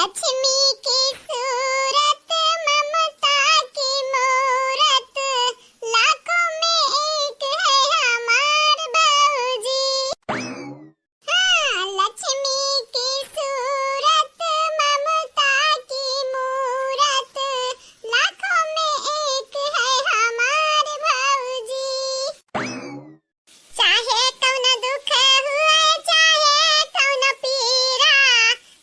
लक्ष्मी की सूरत ममता की मूरत लाखों में एक है हमार बाबूजी। हाँ, लक्ष्मी की सूरत ममता की मूरत लाखों में एक है हमार बाबूजी। चाहे कौन दुख हुए चाहे कौन पीरा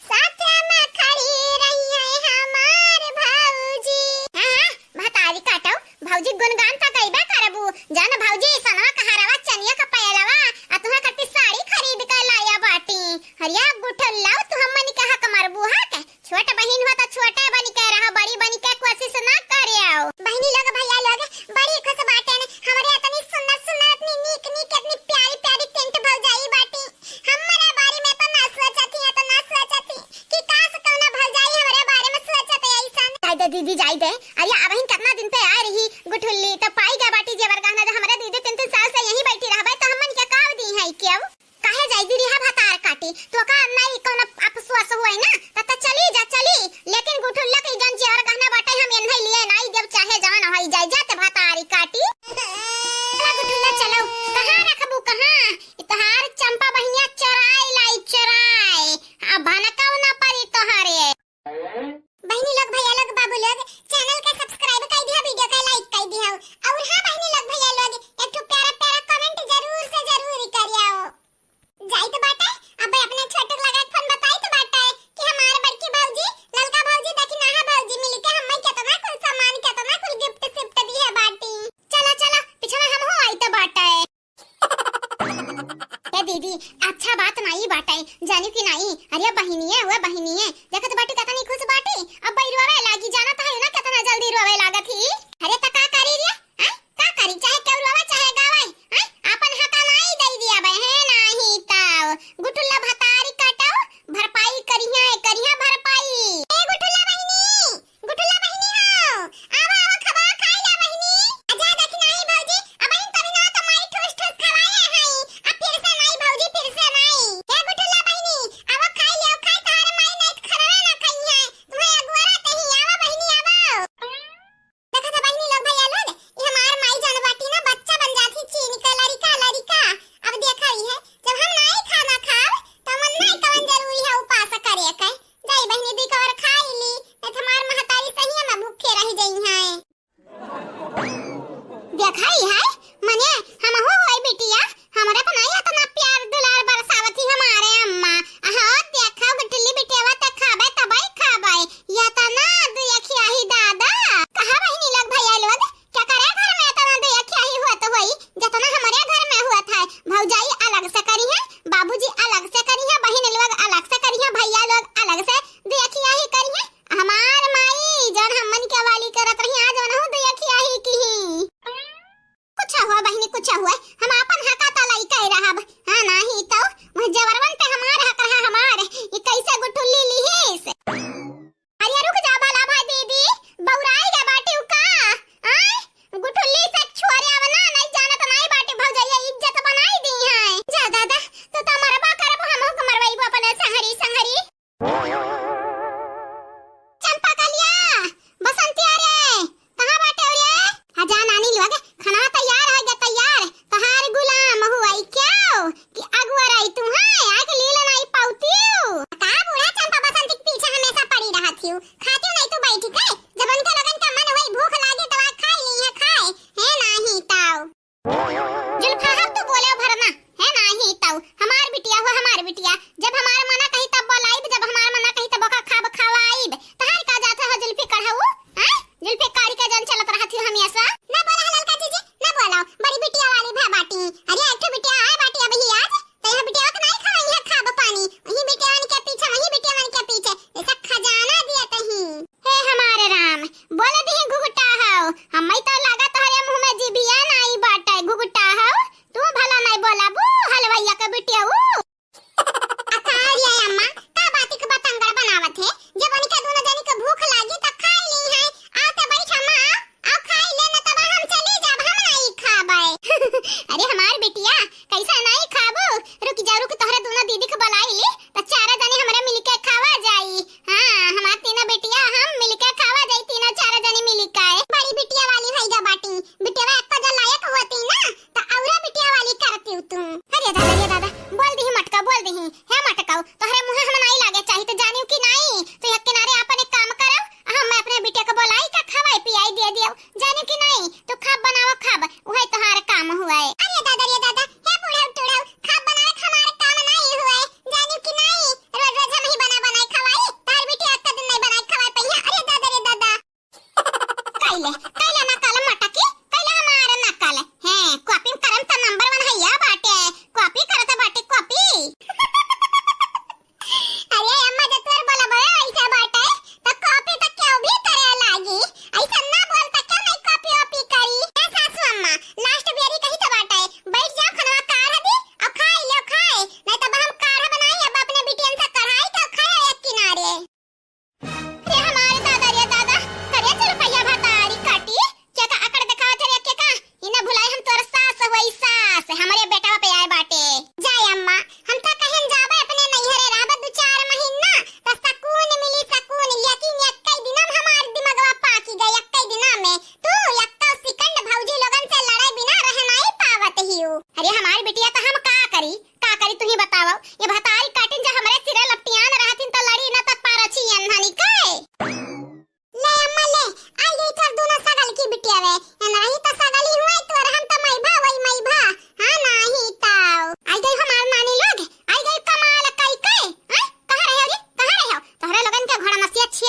साथ में खड़ी रही है हमार भाऊजी। हाँ महतारी काटो भाऊजी गुणगान तो गईबे करबू जान भाऊजी सनवा कहारवा चनिया का पयलवा आ तुहा कट्टी साड़ी खरीद कर लाया बाटी हरिया गुठल लाओ तू हमनी कहा कमरबू हा के छोट बहिन हो तो छोटे बनी के रहा बड़ी बनी के कोशिश ना करे आओ बहिनी लोग भैया लोग बड़ी खुश बाटे ने हमरे इतनी सुंदर सुंदर इतनी नीक नीक इतनी प्यारी प्यारी टेंट भौजाई बाटी हमारे बारे में तो ना सोचती है तो ना सोचती कि काश कौना भौजाई हमारे बारे में सोचते ऐसा जाय दे दीदी जाय दे अरे अब कितना दिन पे आ रही गुठुल्ली तो पाई गा बाटी जेवर गहना जो हमारे दीदी 3-3 साल से यहीं बैठी रहबे तो हमन के काव दी है क्यों काहे जाय दी रिहा भतार काटी तो का नहीं कोन अफसोस हुई ना त चली जा चली लेकिन गुठुल्ला के जन जेवर गहना बाटे हम एन्है लिए नहीं जब चाहे जवान होई जाय जाते भतारी काटी चला गुठुल्ला चलो कहां रखबू कहां तहार चंपा बहिनिया चराई लाई चराई अब भनकाऊ ना परी तोहरे बहिनी लोग भैया लोग बाबू लोग चैनल का सब्सक्राइब कर दिया वीडियो का लाइक कर दिया और हां बहिनी लोग भैया लोग एक तो प्यारा प्यारा कमेंट जरूर से जरूर करियो जाई तो बाटे अब अपने छोटे लगा फोन बताई तो बाटे कि हमारे बड़की भौजी ललका भौजी देखी ना भौजी मिल के हमें कितना कुल सामान कितना कुल गिफ्ट शिफ्ट दी है बाटी चला चला पीछे में हम हो आई तो बाटे ए दीदी अच्छा बात नहीं बाटे जानी कि नहीं अरे बहिनी है वो बहिनी है देखत बाटी कितनी खुश बाटी अब बई रोवे लागी जाना तो है ना कितना जल्दी रोवे लागत ही अरे त का करी रे हैं का करी चाहे केउ रोवे चाहे गावे हैं अपन हका नहीं दई दिया बे है नहीं ताव गुठुल्ला भतारी काटो भरपाई करिया भरपाई ए गुठुल्ला बहिनी हो आवा आवा खबा खाई ले बहिनी आजा देखी नहीं भौजी अब इन तभी ना तो माई ठोस ठोस खवाए हैं अब फिर से नहीं भौजी फिर से नहीं ए गुठुल्ला बहिनी आवा खाई ले खाई तारे माई नहीं खराए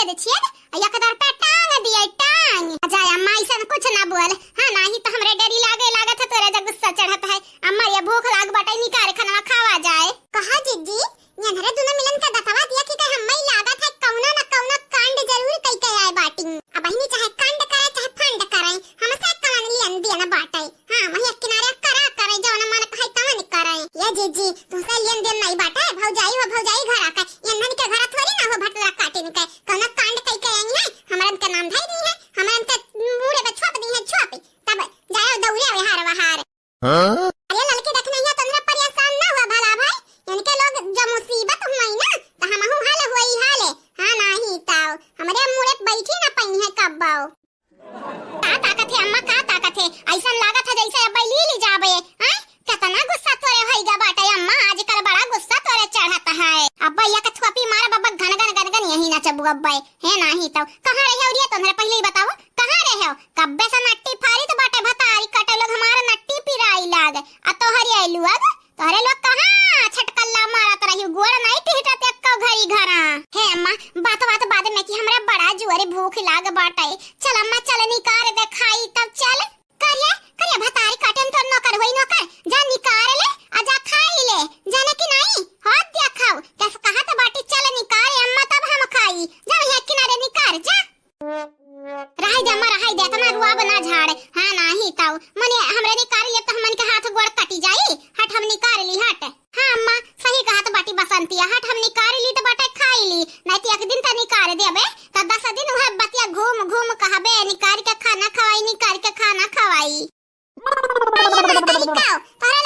छेद छेद यकदार पे टांग दिया टांग। अजय अम्मा ऐसा कुछ ना बोल। हां नहीं तो हमरे डरी लागत है तोरे जब गुस्सा चढ़त है। अम्मा ये भूख लाग बटाई निकाल खाना खावा जाए। कहा जिद्दी यनरे दोनों मिलन का दतवा दिया कि कहीं हम्मा लागत है कौनो न कौनो कांड जरूर कई के आए बाटिंग। अब ही चाहे कांड करे चाहे फंड करे हम से कमान लियन दिया ना बाटाई। हां वही किनारे करा करे जो न मन कहे तवन करे। ये जिद्दी तुसे लियन देन नहीं बाटाई भौजाई घर आके यनन के घर थोड़ी ना हो भटला काटे न के कौनो कांड कई के आई है हमरन के नाम धई दी है हमरन के मुड़े पे छोप दी है छोपे तब जाए दौड़े वे हार वहार। हां अरे लड़की देखने है तमरा परेशान ना हुआ भला भाई इनके लोग जब मुसीबत हुई ना तो हम हाल हुई हाल हां नहीं ताऊ हमरे मुड़े बैठी ना पई है कब्बाओ। का ताकत है अम्मा का ताकत है ऐसा लागत है जैसे अब ली जाबे। हां कितना गुस्सा तोरे होइगा बाटे अम्मा आजकल बड़ा गुस्सा तोरे चढ़ता है। अब्बा या के थोपी मार बाबा घन यही ना चबू अब्बा है नहीं तो कहां रहे हो रे तोहरे पहले ही बताओ कहां रहे हो कब्बे से नट्टी फारी तो बाटे भतारी कटे लोग हमारा नट्टी पिराई लाग आ तोहरी आइलू अग तोहरे लोग कहां छटकल्ला मारत रही गोड़ नहीं टिहटत एक घरी घरा। हे अम्मा बात बाद में कि हमरा बड़ा जुआरे भूख लाग बाटे चल अम्मा चल निकार दे खाई तब चल करिया भतारी काटन तो नौकर होई नौकर जा निकार ले आ जा खाई ले जाने की नहीं हाथ दिया खाओ कैसे कहा तो बाटी चल निकार अम्मा तब हम खाई जा यहाँ किनारे निकार जा रहाई दे अम्मा रहाई दे तना रुआ बना झाड़। हां नहीं ताऊ मने हमरे निकार ले तो हमन के हाथ गोड़ कटी जाई हट हम निकार ली हट। हां अम्मा सही कहा तो बाटी बसंतिया हट हम निकार ली तो बाटे खाई ली नहीं तो एक दिन त निकार देबे त 10 दिन वह बतिया घूम घूम कहबे निकार के खाना खवाई निकार के खाना खवाई। तारा